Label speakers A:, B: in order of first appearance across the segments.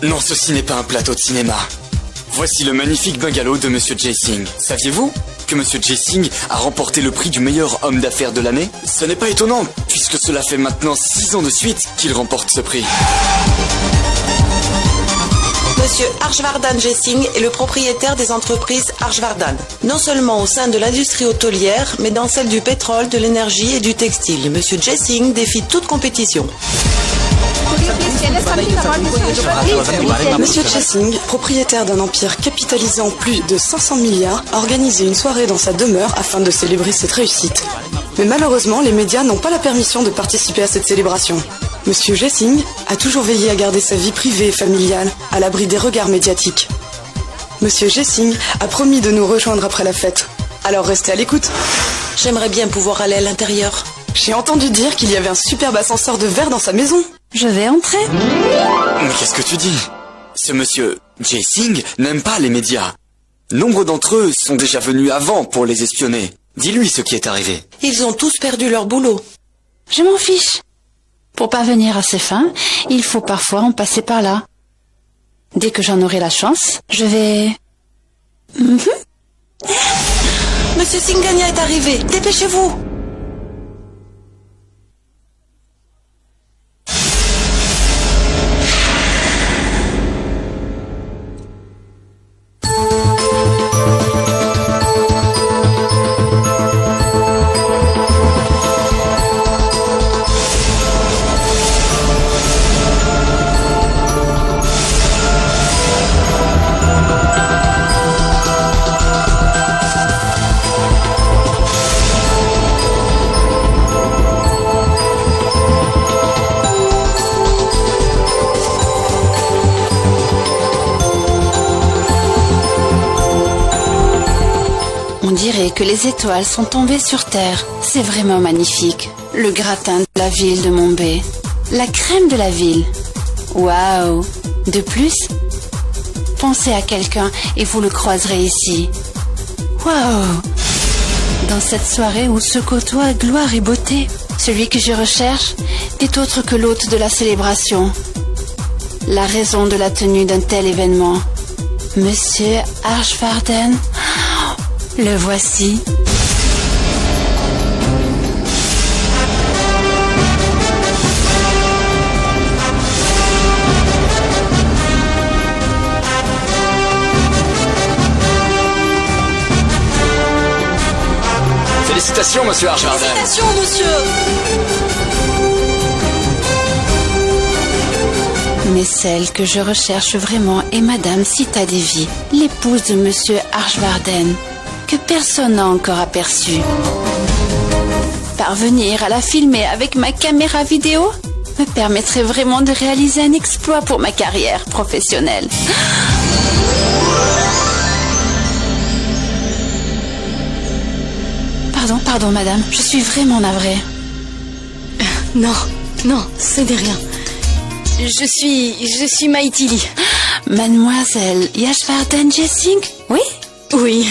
A: Non, ceci n'est pas un plateau de cinéma. Voici le magnifique bungalow de Monsieur Jae Sing. Saviez-vous que Monsieur Jae Sing a remporté le prix du meilleur homme d'affaires de l'année? Ce n'est pas étonnant, puisque cela fait maintenant 6 ans de suite qu'il remporte ce prix.
B: Monsieur Harshvardhan Jae Sing est le propriétaire des entreprises Harshvardhan. Non seulement au sein de l'industrie hôtelière, mais dans celle du pétrole, de l'énergie et du textile. Monsieur Jae Sing défie toute compétition.
C: Monsieur Jae Sing, propriétaire d'un empire capitalisant plus de 500 milliards, a organisé une soirée dans sa demeure afin de célébrer cette réussite. Mais malheureusement, les médias n'ont pas la permission de participer à cette célébration. Monsieur Jae Sing a toujours veillé à garder sa vie privée et familiale à l'abri des regards médiatiques. Monsieur Jae Sing a promis de nous rejoindre après la fête. Alors restez à l'écoute.
B: J'aimerais bien pouvoir aller à l'intérieur.
C: J'ai entendu dire qu'il y avait un superbe ascenseur de verre dans sa maison.
D: Je vais entrer.
A: Mais qu'est-ce que tu dis? Ce monsieur Jae Sing n'aime pas les médias. Nombre d'entre eux sont déjà venus avant pour les espionner. Dis-lui ce qui est arrivé.
B: Ils ont tous perdu leur boulot.
D: Je m'en fiche. Pour parvenir à ses fins, il faut parfois en passer par là. Dès que j'en aurai la chance, je vais...
B: Monsieur Singhania est arrivé. Dépêchez-vous.
D: On dirait que les étoiles sont tombées sur Terre. C'est vraiment magnifique. Le gratin de la ville de Mumbai. La crème de la ville. Waouh! De plus, pensez à quelqu'un et vous le croiserez ici. Waouh! Dans cette soirée où se côtoient gloire et beauté, celui que je recherche n'est autre que l'hôte de la célébration. La raison de la tenue d'un tel événement. Monsieur Harshvardhan. Le voici.
A: Félicitations, monsieur Harshvardhan.
B: Félicitations, monsieur.
D: Mais celle que je recherche vraiment est Madame Sita Devi, l'épouse de Monsieur Harshvardhan, que personne n'a encore aperçue. Parvenir à la filmer avec ma caméra vidéo me permettrait vraiment de réaliser un exploit pour ma carrière professionnelle. Pardon, madame, je suis vraiment navrée.
E: Non, ce n'est rien. Je suis Maithili.
D: Mademoiselle Harshvardhan Jae Sing? Oui?
E: Oui.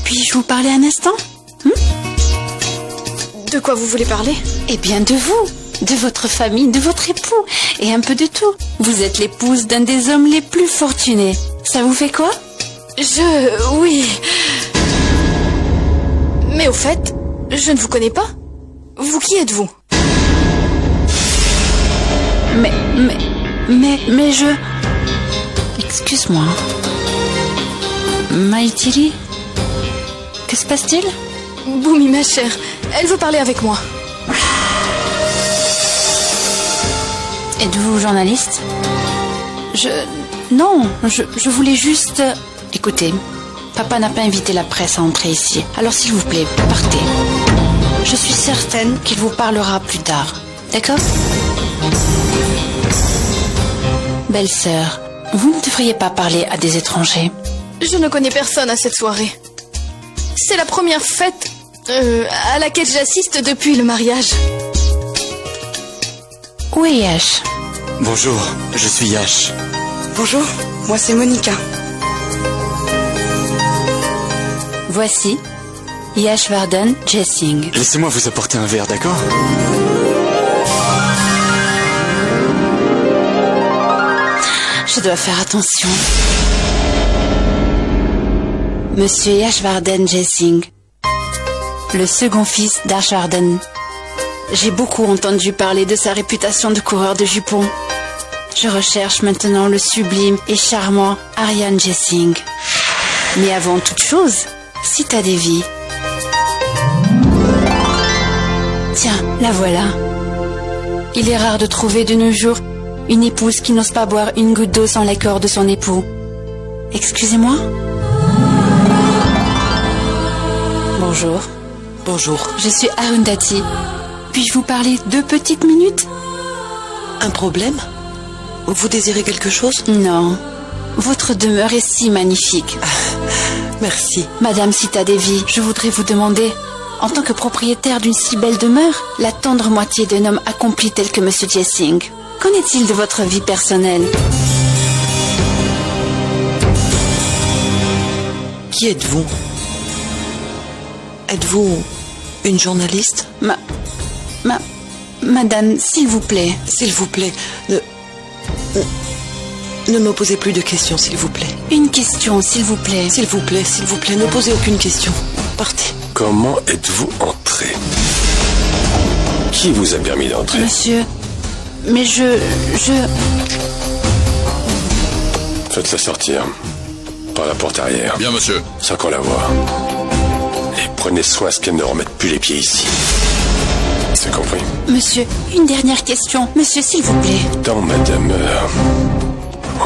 D: Puis-je vous parler un instant?
E: De quoi vous voulez parler?
D: Eh bien de vous, de votre famille, de votre époux, et un peu de tout. Vous êtes l'épouse d'un des hommes les plus fortunés. Ça vous fait quoi?
E: Oui. Mais au fait, je ne vous connais pas. Vous qui êtes-vous?
D: Mais je... Excuse-moi. Maithili? Que se passe-t-il?
E: Bhumi, ma chère, elle veut parler avec moi.
D: Êtes-vous journaliste? Non, je voulais juste... Écoutez, papa n'a pas invité la presse à entrer ici. Alors s'il vous plaît, partez. Je suis certaine qu'il vous parlera plus tard. D'accord? Belle-sœur, vous ne devriez pas parler à des étrangers.
E: Je ne connais personne à cette soirée. C'est la première fête à laquelle j'assiste depuis le mariage.
D: Où est Yash?
A: Bonjour, je suis Yash.
C: Bonjour, moi c'est Monica.
D: Voici Harshvardhan Jae Sing.
A: Laissez-moi vous apporter un verre, d'accord?
D: Je dois faire attention. Monsieur Yashvardhan Jessing, le second fils d'Ashvardhan. J'ai beaucoup entendu parler de sa réputation de coureur de jupons. Je recherche maintenant le sublime et charmant Aryan Jessing. Mais avant toute chose, Sita Devi. Tiens, la voilà. Il est rare de trouver de nos jours une épouse qui n'ose pas boire une goutte d'eau sans l'accord de son époux. Excusez-moi? Bonjour.
B: Bonjour.
D: Je suis Arundhati. Puis-je vous parler 2 petites minutes?
B: Un problème? Vous désirez quelque chose?
D: Non. Votre demeure est si magnifique.
B: Merci.
D: Madame Sita Devi, je voudrais vous demander, en tant que propriétaire d'une si belle demeure, la tendre moitié d'un homme accompli tel que Monsieur Jessing, qu'en est-il de votre vie personnelle?
B: Qui êtes-vous? Êtes-vous une journaliste?
D: Madame, s'il vous plaît.
B: S'il vous plaît, ne me posez plus de questions, s'il vous plaît.
D: Une question, s'il vous plaît.
B: S'il vous plaît, ne posez aucune question. Partez.
F: Comment êtes-vous entré? Qui vous a permis d'entrer?
D: Monsieur, mais je...
F: Faites-la sortir. Par la porte arrière.
G: Bien, monsieur.
F: Sans qu'on la voie. Et prenez soin à ce qu'elle ne remette plus les pieds ici. C'est compris?
D: Monsieur, une dernière question. Monsieur, s'il vous plaît.
F: Dans ma demeure,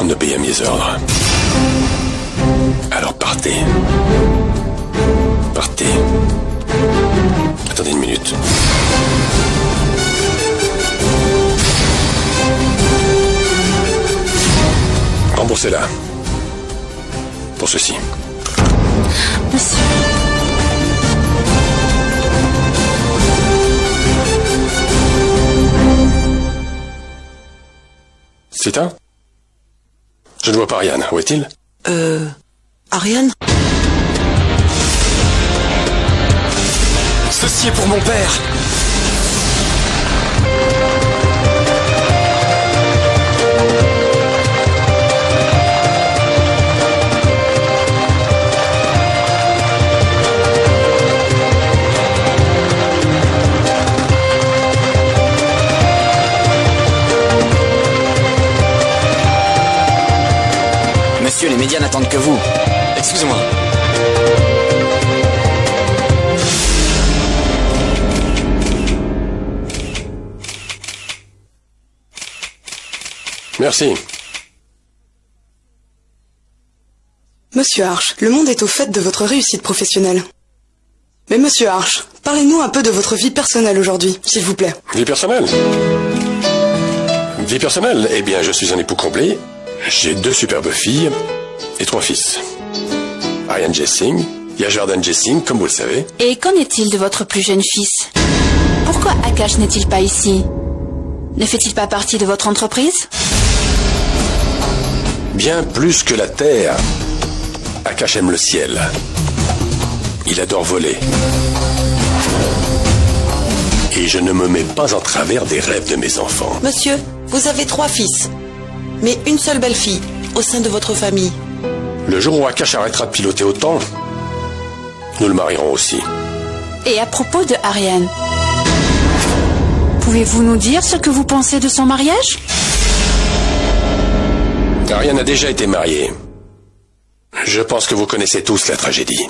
F: on obéit à mes ordres. Alors partez. Partez. Attendez une minute. Remboursez-la. Pour ceci.
D: Monsieur...
F: Sita? Je ne vois pas Ariane. Où est-il?
B: Ariane?
A: Ceci est pour mon père. Monsieur, les médias n'attendent que vous. Excusez-moi.
F: Merci.
C: Monsieur Arch, le monde est au fait de votre réussite professionnelle. Mais monsieur Arch, parlez-nous un peu de votre vie personnelle aujourd'hui, s'il vous plaît.
F: Vie personnelle? Vie personnelle? Eh bien, je suis un époux complet. J'ai 2 superbes filles et 3 fils. Aryan Jessing, Yashvardhan Jessing, comme vous le savez.
D: Et qu'en est-il de votre plus jeune fils? Pourquoi Akash n'est-il pas ici? Ne fait-il pas partie de votre entreprise?
F: Bien plus que la terre, Akash aime le ciel. Il adore voler. Et je ne me mets pas en travers des rêves de mes enfants.
B: Monsieur, vous avez 3 fils, mais une seule belle-fille au sein de votre famille.
F: Le jour où Akash arrêtera de piloter autant, nous le marierons aussi.
D: Et à propos de Ariane, pouvez-vous nous dire ce que vous pensez de son mariage?
F: Ariane a déjà été mariée. Je pense que vous connaissez tous la tragédie.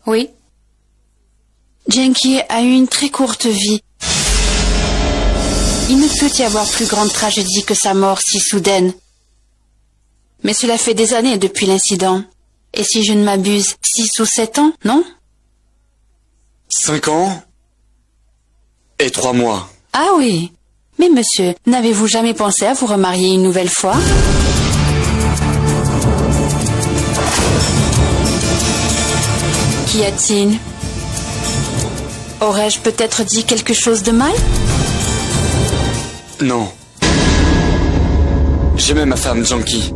D: Oui. Jenki a eu une très courte vie. Il ne peut y avoir plus grande tragédie que sa mort si soudaine. Mais cela fait des années depuis l'incident. Et si je ne m'abuse, 6 ou 7 ans, non?
A: 5 ans et 3 mois.
D: Ah oui. Mais monsieur, n'avez-vous jamais pensé à vous remarier une nouvelle fois? Qu'y a-t-il? Aurais-je peut-être dit quelque chose de mal?
A: Non. J'aimais ma femme, Janki.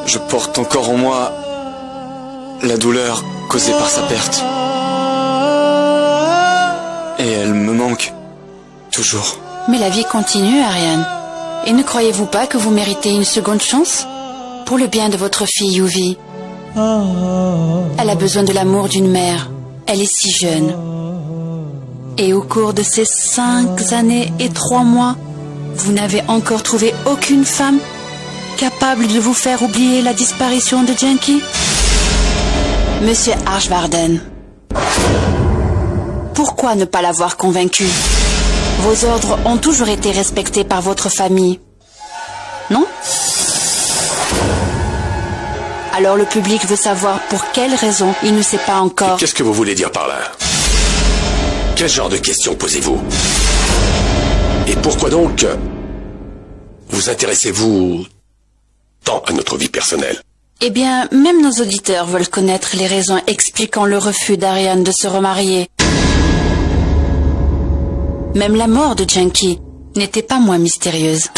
A: Je porte encore en moi la douleur causée par sa perte. Et elle me manque toujours.
D: Mais la vie continue, Ariane. Et ne croyez-vous pas que vous méritez une seconde chance? Pour le bien de votre fille Yuvi. Elle a besoin de l'amour d'une mère. Elle est si jeune. Et au cours de ces 5 années et 3 mois, vous n'avez encore trouvé aucune femme capable de vous faire oublier la disparition de Janky? Monsieur Archvarden, pourquoi ne pas l'avoir convaincu? Vos ordres ont toujours été respectés par votre famille, non? Alors le public veut savoir pour quelle raison il ne sait pas encore...
F: Qu'est-ce que vous voulez dire par là? Quel genre de questions posez-vous? Et pourquoi donc vous intéressez-vous tant à notre vie personnelle?
D: Eh bien, même nos auditeurs veulent connaître les raisons expliquant le refus d'Ariane de se remarier. Même la mort de Janky n'était pas moins mystérieuse.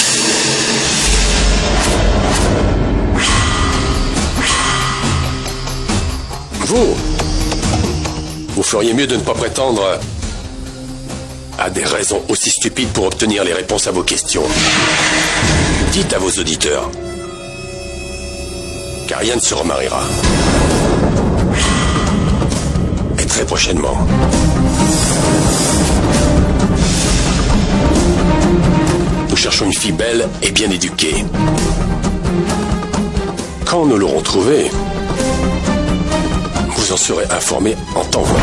F: Vous feriez mieux de ne pas prétendre à des raisons aussi stupides pour obtenir les réponses à vos questions. Dites à vos auditeurs qu'Ariane se remariera. Et très prochainement. Nous cherchons une fille belle et bien éduquée. Quand nous l'aurons trouvée, vous en serez informé en temps voulu.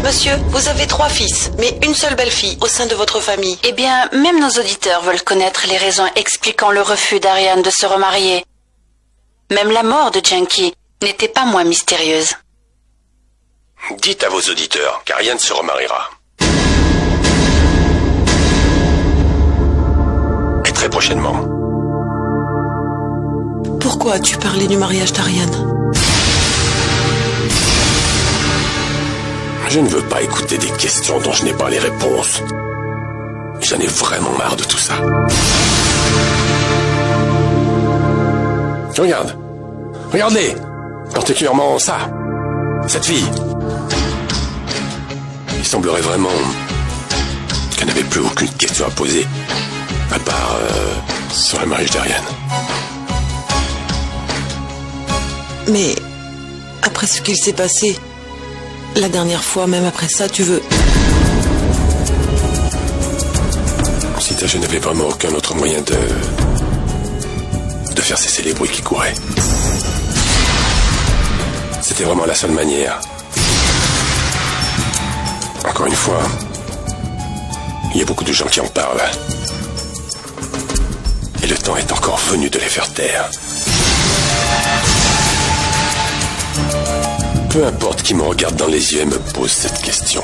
B: Monsieur, vous avez 3 fils, mais une seule belle-fille au sein de votre famille.
D: Eh bien, même nos auditeurs veulent connaître les raisons expliquant le refus d'Ariane de se remarier. Même la mort de Janky n'était pas moins mystérieuse.
F: Dites à vos auditeurs qu'Ariane se remariera. Et très prochainement.
B: Pourquoi as-tu parlé du mariage d'Ariane?
F: Je ne veux pas écouter des questions dont je n'ai pas les réponses. J'en ai vraiment marre de tout ça. Regardez, particulièrement ça, cette fille. Il semblerait vraiment qu'elle n'avait plus aucune question à poser, à part sur le mariage d'Ariane.
B: Mais après ce qu'il s'est passé, la dernière fois, même après ça, tu veux...
F: Si je n'avais vraiment aucun autre moyen de faire cesser les bruits qui couraient. C'était vraiment la seule manière. Encore une fois, il y a beaucoup de gens qui en parlent. Et le temps est encore venu de les faire taire. Peu importe qui me regarde dans les yeux et me pose cette question.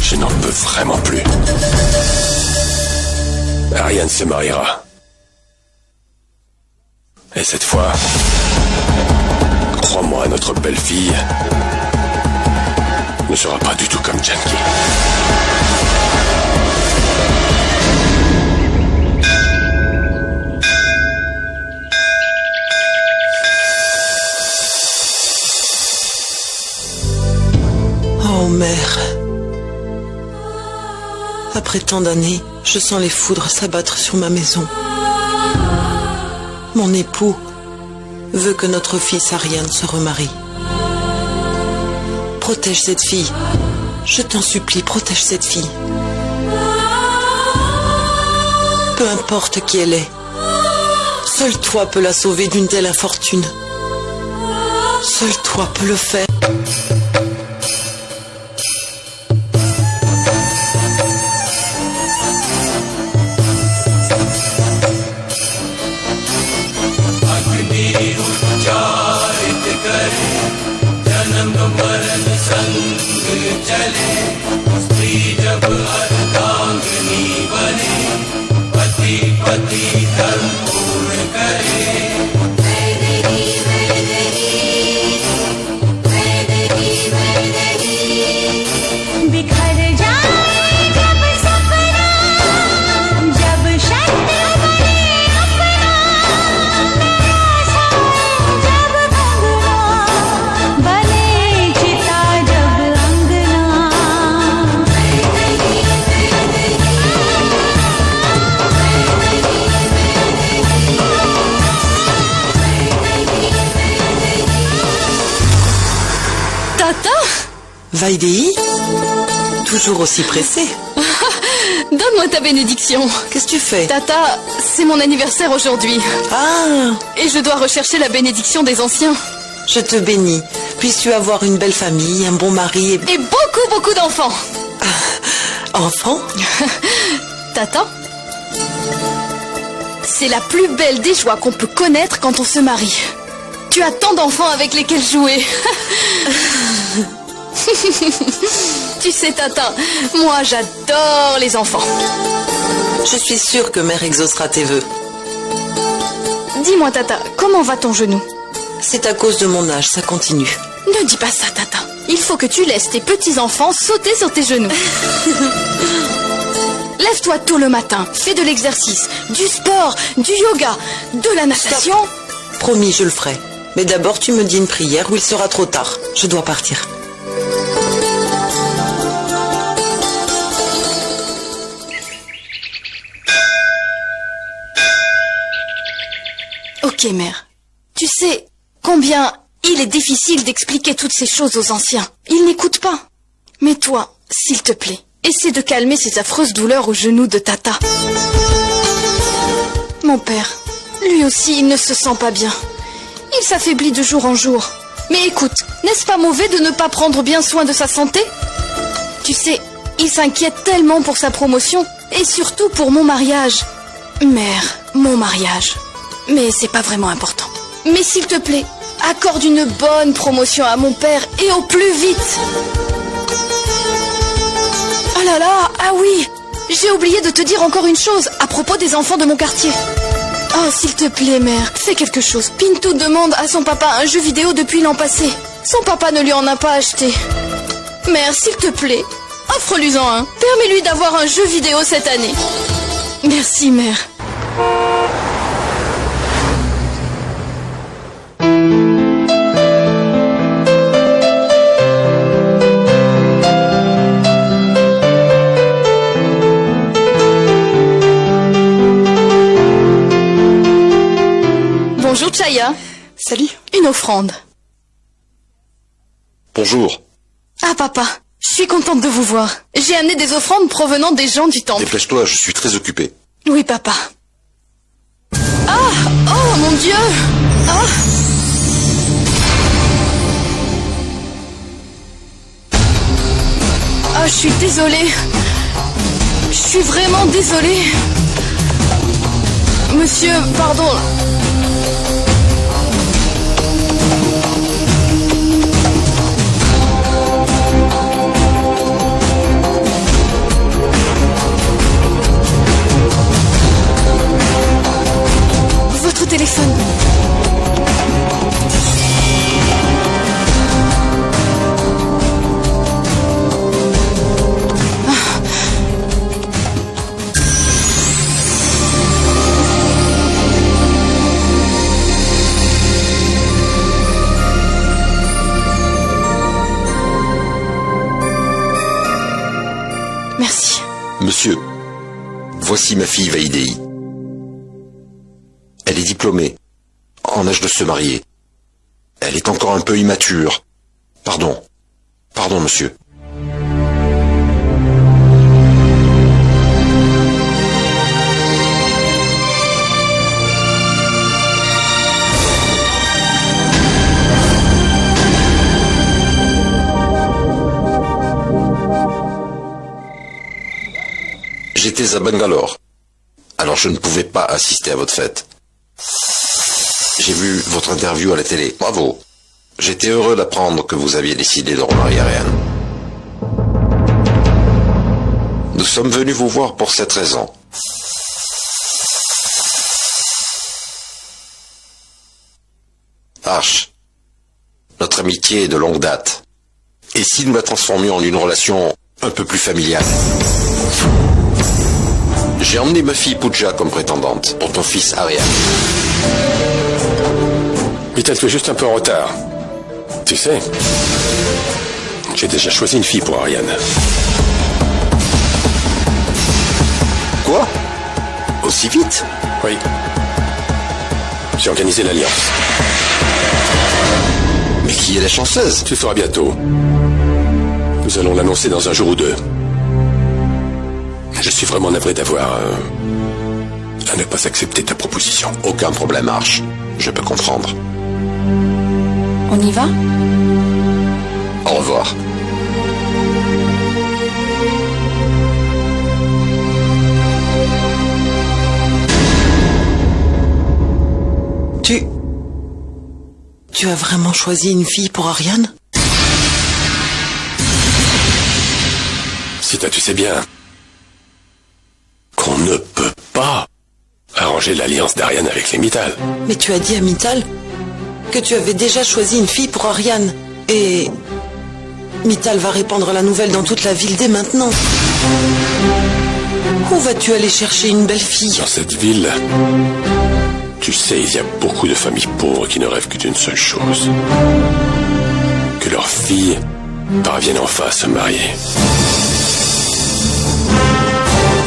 F: Je n'en peux vraiment plus. Ariane se mariera. Et cette fois, crois-moi, notre belle-fille ne sera pas du tout comme Janky.
B: Oh mère. Après tant d'années, je sens les foudres s'abattre sur ma maison. Mon époux veut que notre fils Ariane se remarie. Protège cette fille. Je t'en supplie, protège cette fille. Peu importe qui elle est. Seul toi peux la sauver d'une telle infortune. Seul toi peux le faire. Vaidéi? Toujours aussi pressé.
E: Donne-moi ta bénédiction.
B: Qu'est-ce que tu fais?
E: Tata, c'est mon anniversaire aujourd'hui.
B: Ah,
E: Et je dois rechercher la bénédiction des anciens.
B: je te bénis. Puisses-tu avoir une belle famille, un bon mari et...
E: Et beaucoup d'enfants.
B: Enfant?
E: Tata, c'est la plus belle des joies qu'on peut connaître quand on se marie. Tu as tant d'enfants avec lesquels jouer. Tu sais, Tata, moi j'adore les enfants.
B: Je suis sûre que mère exaucera tes vœux.
E: Dis-moi, Tata, comment va ton genou?
B: C'est à cause de mon âge, ça continue.
E: Ne dis pas ça, Tata. Il faut que tu laisses tes petits-enfants sauter sur tes genoux. Lève-toi tôt le matin, fais de l'exercice, du sport, du yoga, de la natation.
B: Promis, je le ferai. Mais d'abord, tu me dis une prière ou il sera trop tard. Je dois partir.
E: Ok, mère. Tu sais combien il est difficile d'expliquer toutes ces choses aux anciens. Ils n'écoutent pas. Mais toi, s'il te plaît, essaie de calmer ces affreuses douleurs au genou de Tata. Mon père, lui aussi, il ne se sent pas bien. Il s'affaiblit de jour en jour. Mais écoute, n'est-ce pas mauvais de ne pas prendre bien soin de sa santé? Tu sais, il s'inquiète tellement pour sa promotion et surtout pour mon mariage. Mère, mon mariage. Mais c'est pas vraiment important. Mais s'il te plaît, accorde une bonne promotion à mon père et au plus vite. Oh là là, ah oui, j'ai oublié de te dire encore une chose à propos des enfants de mon quartier. Oh, s'il te plaît, mère, fais quelque chose. Pintou demande à son papa un jeu vidéo depuis l'an passé. Son papa ne lui en a pas acheté. Mère, s'il te plaît, offre-lui-en un. Permets-lui d'avoir un jeu vidéo cette année. Merci, mère. Bonjour, Chaya.
C: Salut.
E: Une offrande.
F: Bonjour.
E: Ah, papa, je suis contente de vous voir. J'ai amené des offrandes provenant des gens du temple.
F: Dépêche-toi, je suis très occupé.
E: Oui, papa. Ah! Oh, mon Dieu! Ah! Ah, je suis désolée. Je suis vraiment désolée. Monsieur, pardon. Votre téléphone. Merci.
F: Monsieur, voici ma fille Vaidéi. Elle est diplômée, en âge de se marier. Elle est encore un peu immature. Pardon. Pardon, monsieur. J'étais à Bangalore, alors je ne pouvais pas assister à votre fête. J'ai vu votre interview à la télé. Bravo. J'étais heureux d'apprendre que vous aviez décidé de remarier Ariane. Nous sommes venus vous voir pour cette raison. Arch, notre amitié est de longue date. Et si nous la transformions en une relation un peu plus familiale? J'ai emmené ma fille Pooja comme prétendante pour ton fils Ariane.
G: Peut-être que juste un peu en retard. Tu sais, j'ai déjà choisi une fille pour Ariane.
F: Quoi? Aussi vite?
G: Oui. J'ai organisé l'alliance.
F: Mais qui est la chanceuse?
G: Tu le sauras bientôt. Nous allons l'annoncer dans un jour ou deux. Je suis vraiment navré d'avoir... à ne pas accepter ta proposition.
F: Aucun problème, Arch. Je peux comprendre.
D: On y va?
F: Au revoir.
B: Tu as vraiment choisi une fille pour Ariane?
G: Sita, tu sais bien qu'on ne peut pas arranger l'alliance d'Ariane avec les Mittal.
B: Mais tu as dit à Mittal que tu avais déjà choisi une fille pour Ariane. Et Mittal va répandre la nouvelle dans toute la ville dès maintenant. Où vas-tu aller chercher une belle fille?
G: Dans cette ville, tu sais, il y a beaucoup de familles pauvres qui ne rêvent que d'une seule chose. Que leurs filles parviennent enfin à se marier.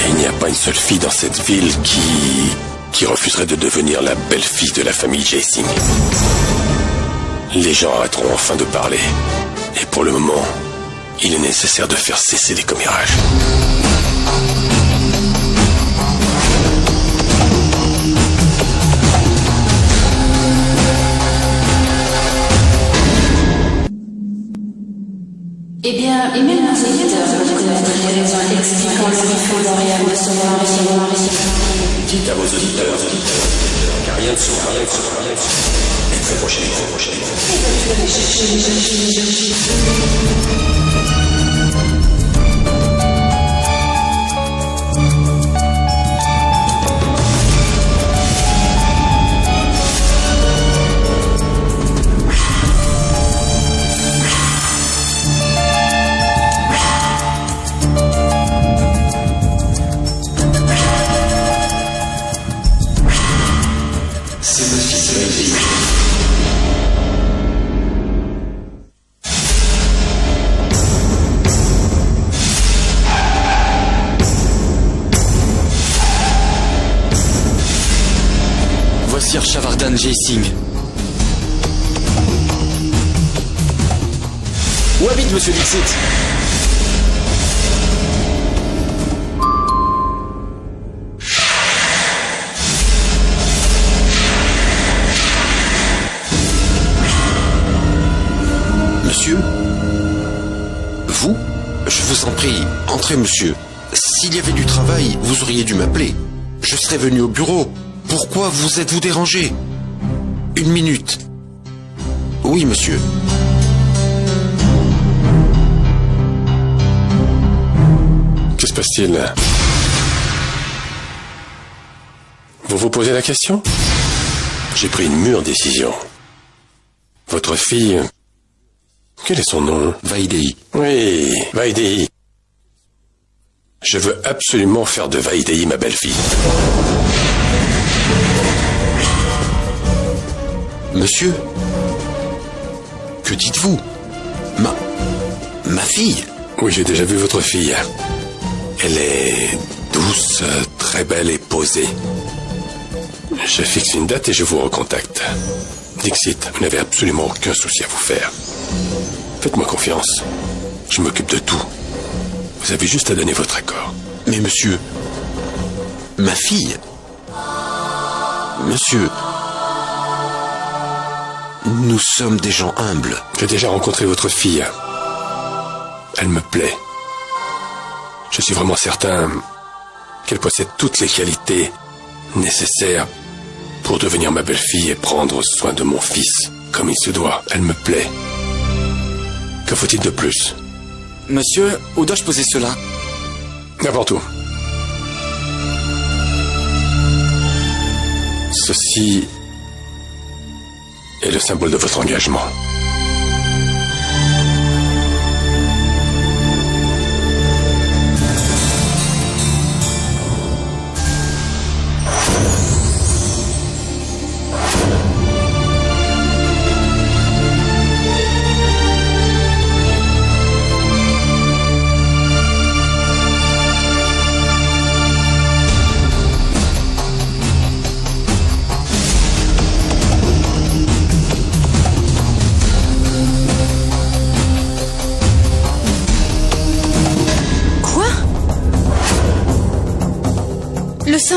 G: Et il n'y a pas une seule fille dans cette ville qui refuserait de devenir la belle-fille de la famille Jacing. Les gens arrêteront enfin de parler. Et pour le moment, il est nécessaire de faire cesser les commérages.
D: Eh bien, et même les éditeurs peuvent connaître les raisons expliquant le refus d'Ariane de se marier.
G: Dites à vos auditeurs qu'Ariane sera et très prochainement.
A: Voici Arshavardan Jacing. Où habite Monsieur Dixit?
H: Monsieur? Vous? Je vous en prie, entrez, monsieur. S'il y avait du travail, vous auriez dû m'appeler. Je serais venu au bureau. Pourquoi vous êtes-vous dérangé? Une minute. Oui, monsieur.
G: Que se passe-t-il? Vous vous posez la question? J'ai pris une mûre décision. Votre fille... Quel est son nom?
H: Vaidei.
G: Oui, Vaidei. Je veux absolument faire de Vaidei ma belle-fille.
H: Monsieur? Que dites-vous? Ma fille?
G: Oui, j'ai déjà vu votre fille. Elle est douce, très belle et posée. Je fixe une date et je vous recontacte. Dixit, vous n'avez absolument aucun souci à vous faire. Faites-moi confiance. Je m'occupe de tout. Vous avez juste à donner votre accord.
H: Mais monsieur... Ma fille... Monsieur... Nous sommes des gens humbles.
G: J'ai déjà rencontré votre fille. Elle me plaît. Je suis vraiment certain qu'elle possède toutes les qualités nécessaires pour devenir ma belle-fille et prendre soin de mon fils comme il se doit. Elle me plaît. Que faut-il de plus?
A: Monsieur, où dois-je poser cela?
G: N'importe où. Ceci est le symbole de votre engagement.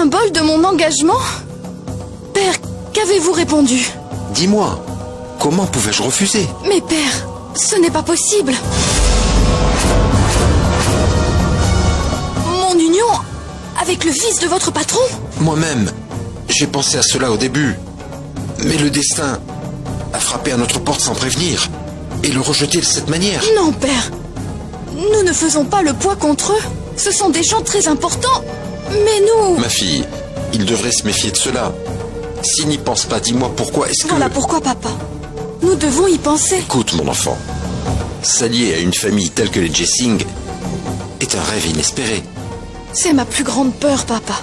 E: symbole de mon engagement? Père, qu'avez-vous répondu?
H: Dis-moi, comment pouvais-je refuser?
E: Mais père, ce n'est pas possible. Mon union avec le fils de votre patron?
H: Moi-même, j'ai pensé à cela au début. Mais le destin a frappé à notre porte sans prévenir. Et le rejeter de cette manière.
E: Non, père. Nous ne faisons pas le poids contre eux. Ce sont des gens très importants. Mais nous...
H: Ma fille, il devrait se méfier de cela. S'il n'y pense pas, dis-moi pourquoi est-ce que...
E: Voilà pourquoi, papa. Nous devons y penser.
H: Écoute, mon enfant. S'allier à une famille telle que les Jessing est un rêve inespéré.
E: C'est ma plus grande peur, papa.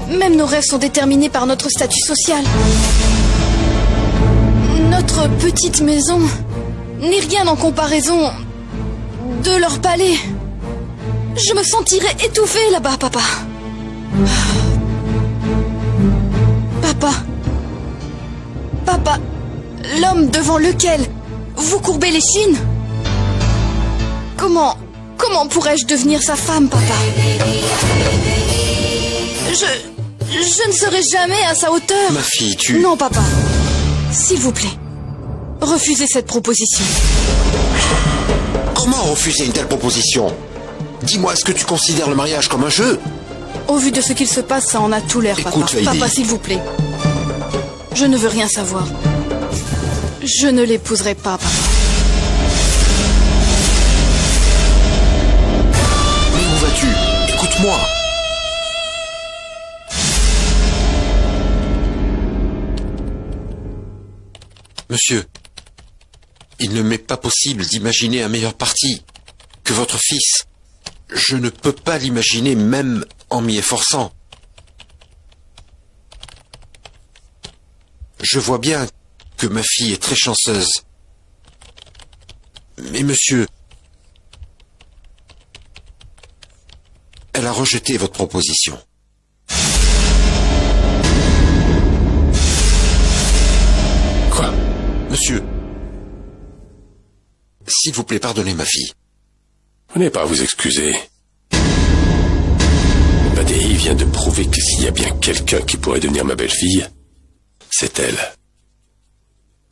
E: Même nos rêves sont déterminés par notre statut social. Notre petite maison n'est rien en comparaison de leur palais. Je me sentirais étouffée là-bas, papa. Papa, l'homme devant lequel vous courbez les chines. Comment pourrais-je devenir sa femme, papa? Je ne serai jamais à sa hauteur.
H: Ma fille, tu...
E: Non, papa. S'il vous plaît, refusez cette proposition.
H: Comment refuser une telle proposition? Dis-moi, est-ce que tu considères le mariage comme un jeu?
E: Au vu de ce qu'il se passe, ça en a tout l'air, papa.
H: Écoute, Lady.
E: Papa, s'il vous plaît. Je ne veux rien savoir. Je ne l'épouserai pas, papa.
H: Mais où vas-tu? Écoute-moi. Monsieur, il ne m'est pas possible d'imaginer un meilleur parti que votre fils. Je ne peux pas l'imaginer même en m'y efforçant. Je vois bien que ma fille est très chanceuse. Mais monsieur, elle a rejeté votre proposition.
G: Quoi?
H: Monsieur, s'il vous plaît, pardonnez ma fille.
G: Vous n'avez pas à vous excuser. Badei vient de prouver que s'il y a bien quelqu'un qui pourrait devenir ma belle-fille, c'est elle.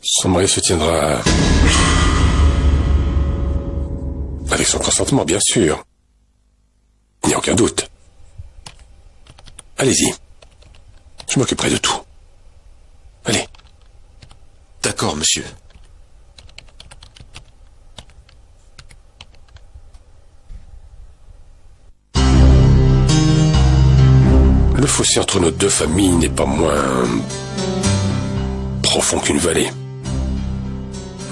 G: Son mari se tiendra... avec son consentement, bien sûr. Il n'y a aucun doute. Allez-y. Je m'occuperai de tout. Allez.
H: D'accord, monsieur.
G: Le fossé entre nos deux familles n'est pas moins profond qu'une vallée.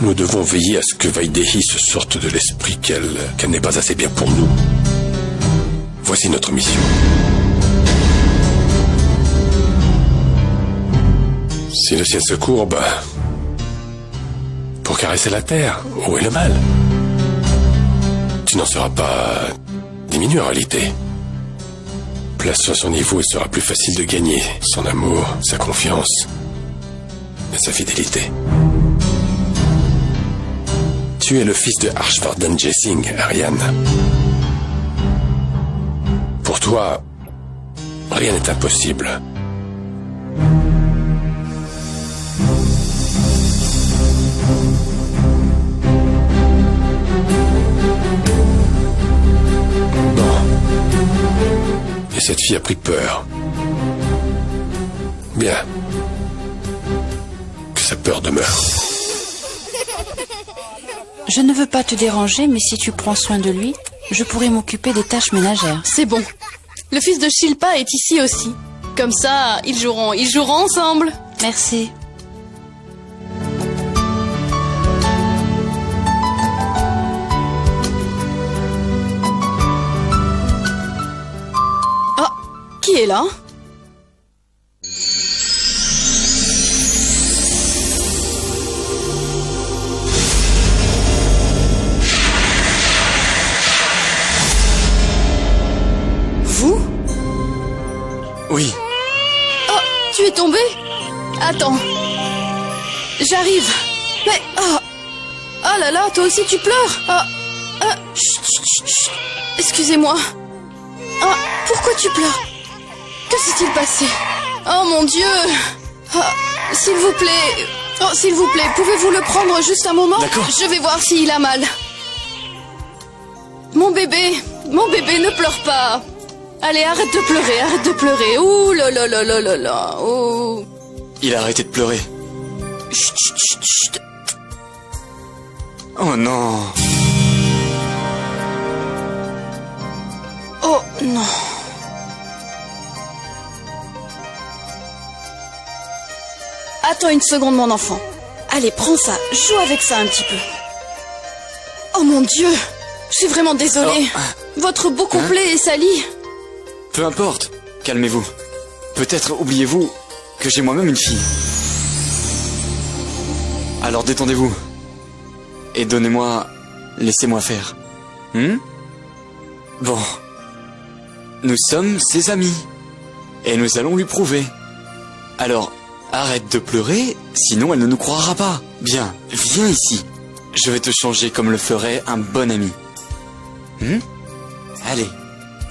G: Nous devons veiller à ce que Vaidehi se sorte de l'esprit qu'elle n'est pas assez bien pour nous. Voici notre mission. Si le ciel se courbe pour caresser la terre, où est le mal? Tu n'en seras pas diminué en réalité. Place-toi à son niveau, il sera plus facile de gagner son amour, sa confiance et sa fidélité. Tu es le fils de Harshvardhan Jessing, Ariane. Pour toi, rien n'est impossible. Et cette fille a pris peur. Bien. Que sa peur demeure.
D: Je ne veux pas te déranger, mais si tu prends soin de lui, je pourrai m'occuper des tâches ménagères.
E: C'est bon. Le fils de Shilpa est ici aussi. Comme ça, ils joueront ensemble.
D: Merci.
E: Ah, qui est là? Vous?
H: Oui.
E: Oh, tu es tombé? Attends. J'arrive. Mais... Oh. Oh là là, toi aussi tu pleures. Chut, chut, chut, chut. Excusez-moi. Ah, pourquoi tu pleures? Que s'est-il passé? Oh mon Dieu! Ah, s'il vous plaît... Oh, s'il vous plaît, pouvez-vous le prendre juste un moment?
A: D'accord.
E: Je vais voir s'il a mal. Mon bébé, ne pleure pas. Allez, arrête de pleurer, arrête de pleurer. Ouh là là là là là là. Oh.
A: Il a arrêté de pleurer.
E: Chut, chut, chut, chut.
A: Oh non.
E: Oh non. Attends une seconde, mon enfant. Allez, prends ça, joue avec ça un petit peu. Oh mon Dieu, je suis vraiment désolée. Votre beau complet est sali.
A: Peu importe, calmez-vous. Peut-être oubliez-vous que j'ai moi-même une fille. Alors détendez-vous. Et donnez-moi... Laissez-moi faire. Bon. Nous sommes ses amis. Et nous allons lui prouver. Alors, arrête de pleurer, sinon elle ne nous croira pas. Bien, viens ici. Je vais te changer comme le ferait un bon ami. Allez,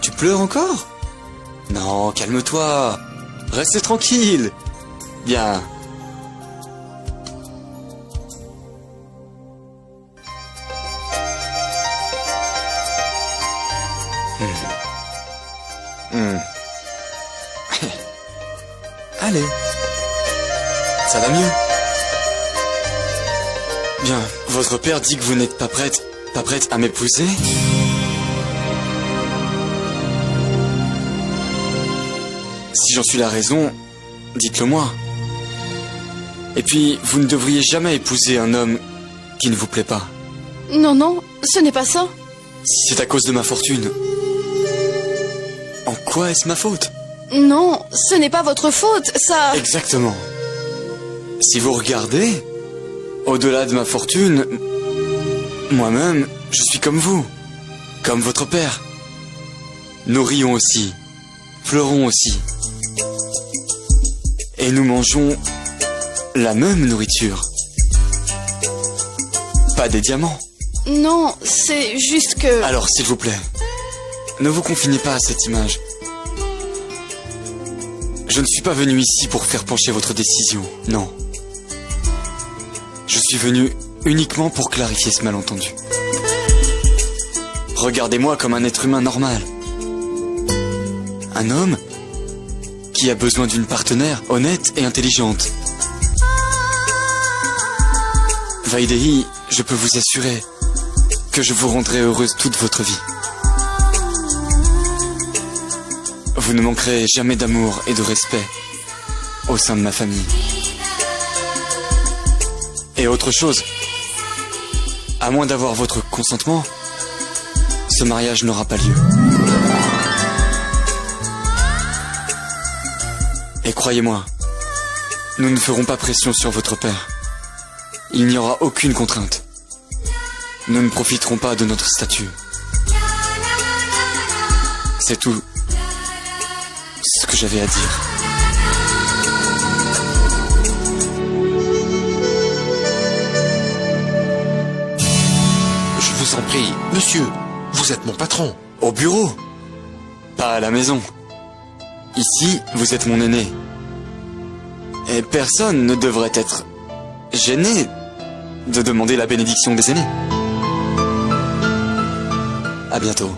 A: tu pleures encore? Non, calme-toi. Reste tranquille. Bien. Allez. Ça va mieux. Bien, votre père dit que vous n'êtes pas prête à m'épouser? Si j'en suis la raison, dites-le moi. Et puis, vous ne devriez jamais épouser un homme qui ne vous plaît pas.
E: Non, non, ce n'est pas ça.
A: Si c'est à cause de ma fortune, en quoi est-ce ma faute?
E: Non, ce n'est pas votre faute, ça...
A: Exactement. Si vous regardez, au-delà de ma fortune, moi-même, je suis comme vous, comme votre père. Nous rions aussi, pleurons aussi. Et nous mangeons la même nourriture. Pas des diamants.
E: Non, c'est juste que...
A: Alors, s'il vous plaît, ne vous confinez pas à cette image. Je ne suis pas venu ici pour faire pencher votre décision, non. Je suis venu uniquement pour clarifier ce malentendu. Regardez-moi comme un être humain normal. Un homme qui a besoin d'une partenaire honnête et intelligente. Vaidehi, je peux vous assurer que je vous rendrai heureuse toute votre vie. Vous ne manquerez jamais d'amour et de respect au sein de ma famille. Et autre chose, à moins d'avoir votre consentement, ce mariage n'aura pas lieu. Et croyez-moi, nous ne ferons pas pression sur votre père. Il n'y aura aucune contrainte. Nous ne profiterons pas de notre statut. C'est tout ce que j'avais à dire.
H: Je vous en prie, monsieur, vous êtes mon patron.
A: Au bureau, pas à la maison. Ici, vous êtes mon aîné. Et personne ne devrait être gêné de demander la bénédiction des aînés. À bientôt.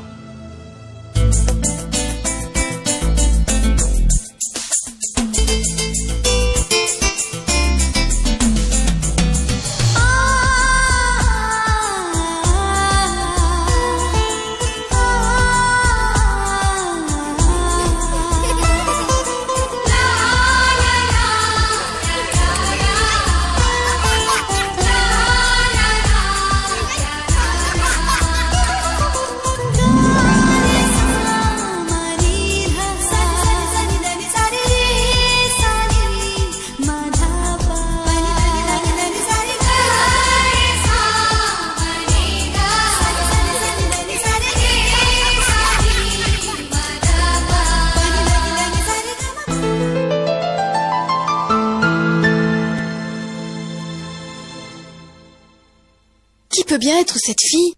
E: Qui peut bien être cette fille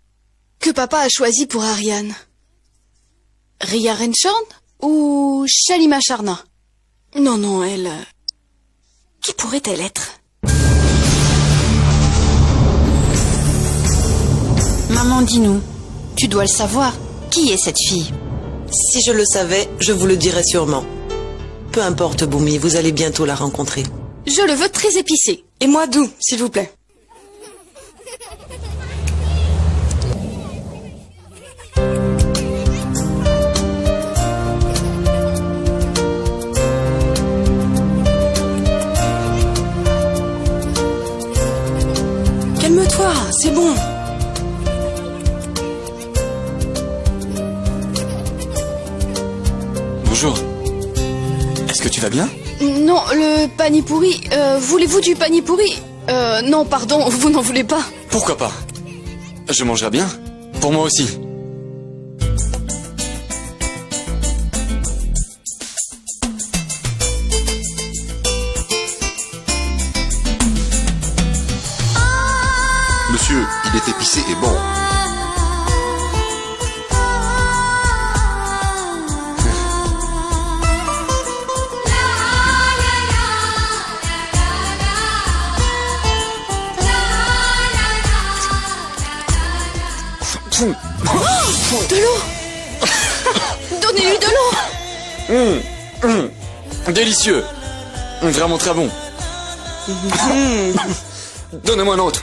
E: que papa a choisie pour Ariane? Ria Renchand? Ou Shalima Charna?
C: Non, elle... Qui pourrait-elle être?
D: Maman, dis-nous. Tu dois le savoir. Qui est cette fille?
B: Si je le savais, je vous le dirais sûrement. Peu importe, Boumi, vous allez bientôt la rencontrer.
E: Je le veux très épicé.
C: Et moi, doux, s'il vous plaît. Calme-toi, c'est bon.
A: Bonjour. Est-ce que tu vas bien?
E: Non, le pani-pourri... voulez-vous du pani-pourri? Non, pardon, vous n'en voulez pas.
A: Pourquoi pas? Je mangerai bien. Pour moi aussi.
H: Monsieur, il est épicé et bon.
E: De l'eau. Donnez-lui de l'eau.
A: Délicieux. Vraiment très bon. Donnez-moi un autre.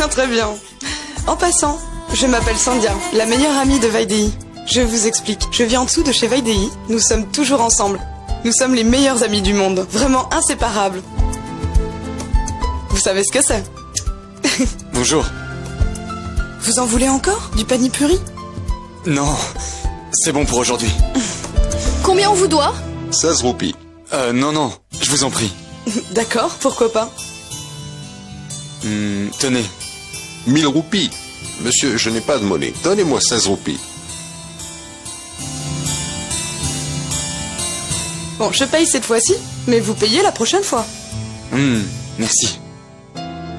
C: Très bien. En passant, je m'appelle Sandia, la meilleure amie de Vaidei. Je vous explique, je vis en dessous de chez Vaidei, nous sommes toujours ensemble. Nous sommes les meilleurs amis du monde, vraiment inséparables. Vous savez ce que c'est?
A: Bonjour.
C: Vous en voulez encore? Du pani-puri?
A: Non, c'est bon pour aujourd'hui.
E: Combien on vous doit?
H: 16 roupies.
A: Non, je vous en prie.
C: D'accord, pourquoi pas?
A: Tenez.
H: 1000 roupies. Monsieur, je n'ai pas de monnaie. Donnez-moi 16 roupies.
C: Bon, je paye cette fois-ci, mais vous payez la prochaine fois.
A: Merci.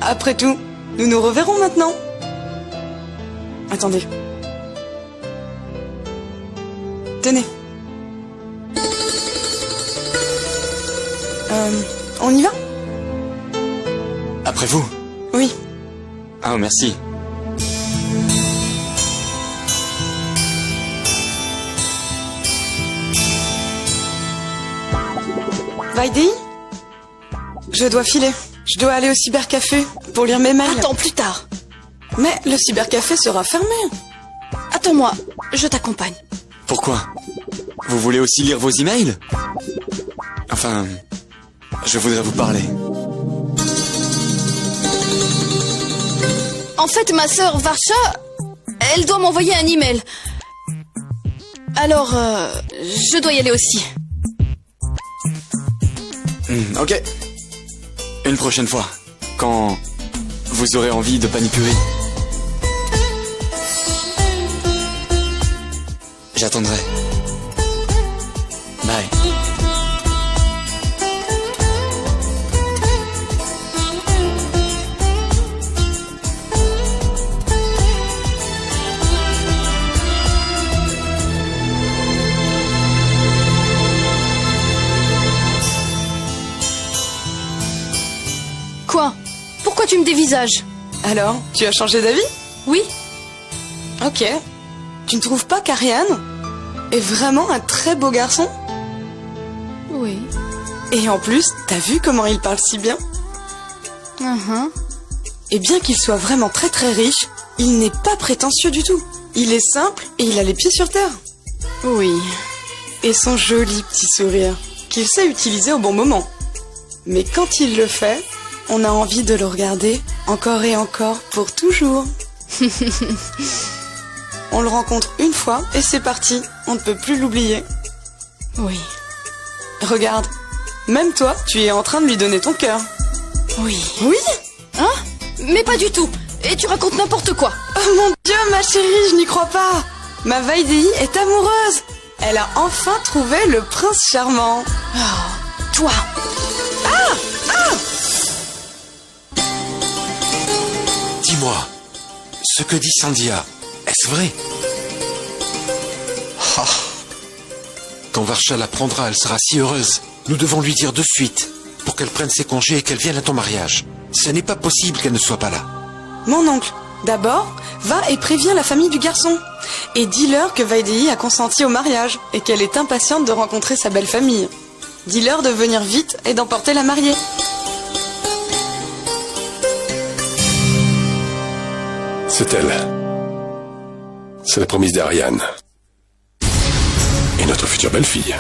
C: Après tout, nous nous reverrons maintenant. Attendez. Tenez. On y va?
A: Après vous?
C: Oui.
A: Ah, merci.
C: Vaidei? Je dois filer. Je dois aller au cybercafé pour lire mes mails.
E: Attends, plus tard.
C: Mais le cybercafé sera fermé.
E: Attends-moi, je t'accompagne.
A: Pourquoi? Vous voulez aussi lire vos emails? Enfin, je voudrais vous parler.
E: En fait, ma sœur Varsha, elle doit m'envoyer un email. Alors, je dois y aller aussi.
A: Ok. Une prochaine fois, quand vous aurez envie de pani-puri. J'attendrai. Bye.
E: Quoi? Pourquoi tu me dévisages?
C: Alors, tu as changé d'avis?
E: Oui?
C: Ok. Tu ne trouves pas qu'Ariane est vraiment un très beau garçon?
E: Oui.
C: Et en plus, t'as vu comment il parle si bien? Et bien qu'il soit vraiment très très riche, il n'est pas prétentieux du tout. Il est simple et il a les pieds sur terre.
E: Oui.
C: Et son joli petit sourire, qu'il sait utiliser au bon moment. Mais quand il le fait, on a envie de le regarder encore et encore pour toujours. On le rencontre une fois et c'est parti, on ne peut plus l'oublier.
E: Oui.
C: Regarde, même toi, tu es en train de lui donner ton cœur.
E: Oui.
C: Oui?
E: Hein? Mais pas du tout. Et tu racontes n'importe quoi.
C: Oh mon Dieu, ma chérie, je n'y crois pas. Ma Vaidei est amoureuse. Elle a enfin trouvé le prince charmant.
E: Toi,
H: Dis-moi, ce que dit Sandia, est-ce vrai? Ah. Quand Varsha l'apprendra, elle sera si heureuse. Nous devons lui dire de suite, pour qu'elle prenne ses congés et qu'elle vienne à ton mariage. Ce n'est pas possible qu'elle ne soit pas là.
C: Mon oncle, d'abord, va et préviens la famille du garçon. Et dis-leur que Vaidéhi a consenti au mariage et qu'elle est impatiente de rencontrer sa belle famille. Dis-leur de venir vite et d'emporter la mariée.
G: C'est elle. C'est la promise d'Ariane. Et notre future belle-fille.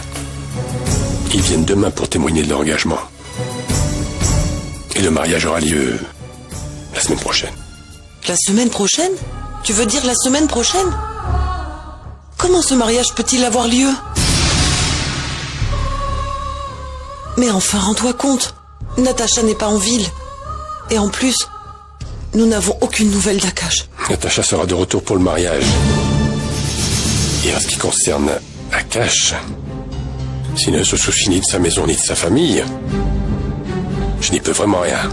G: Ils viennent demain pour témoigner de leur engagement. Et le mariage aura lieu la semaine prochaine.
B: La semaine prochaine? Tu veux dire la semaine prochaine? Comment ce mariage peut-il avoir lieu? Mais enfin, rends-toi compte. Natacha n'est pas en ville. Et en plus, nous n'avons aucune nouvelle d'Akash.
G: Natacha sera de retour pour le mariage. Et en ce qui concerne Akash, s'il ne se soucie ni de sa maison ni de sa famille, je n'y peux vraiment rien.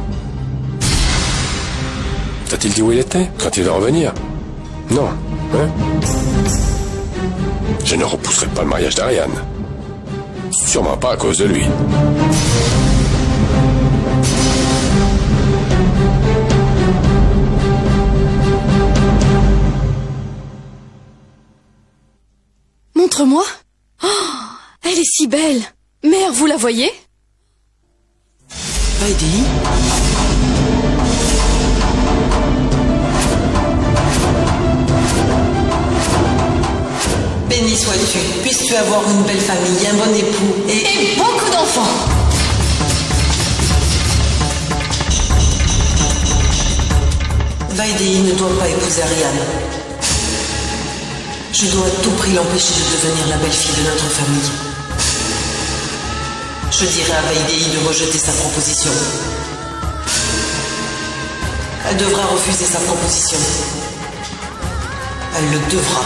G: T'a-t-il dit où il était quand il va revenir? Non, hein? Je ne repousserai pas le mariage d'Ariane. Sûrement pas à cause de lui.
E: montre-moi. Oh, elle est si belle. Mère, vous la voyez?
B: Vaidéhi? Béni sois-tu, puisses-tu avoir une belle famille, un bon époux
E: Et beaucoup d'enfants.
B: Vaidéhi ne doit pas épouser Ariane. Je dois à tout prix l'empêcher de devenir la belle-fille de notre famille. Je dirai à Vaidéhi de rejeter sa proposition. Elle devra refuser sa proposition. Elle le devra.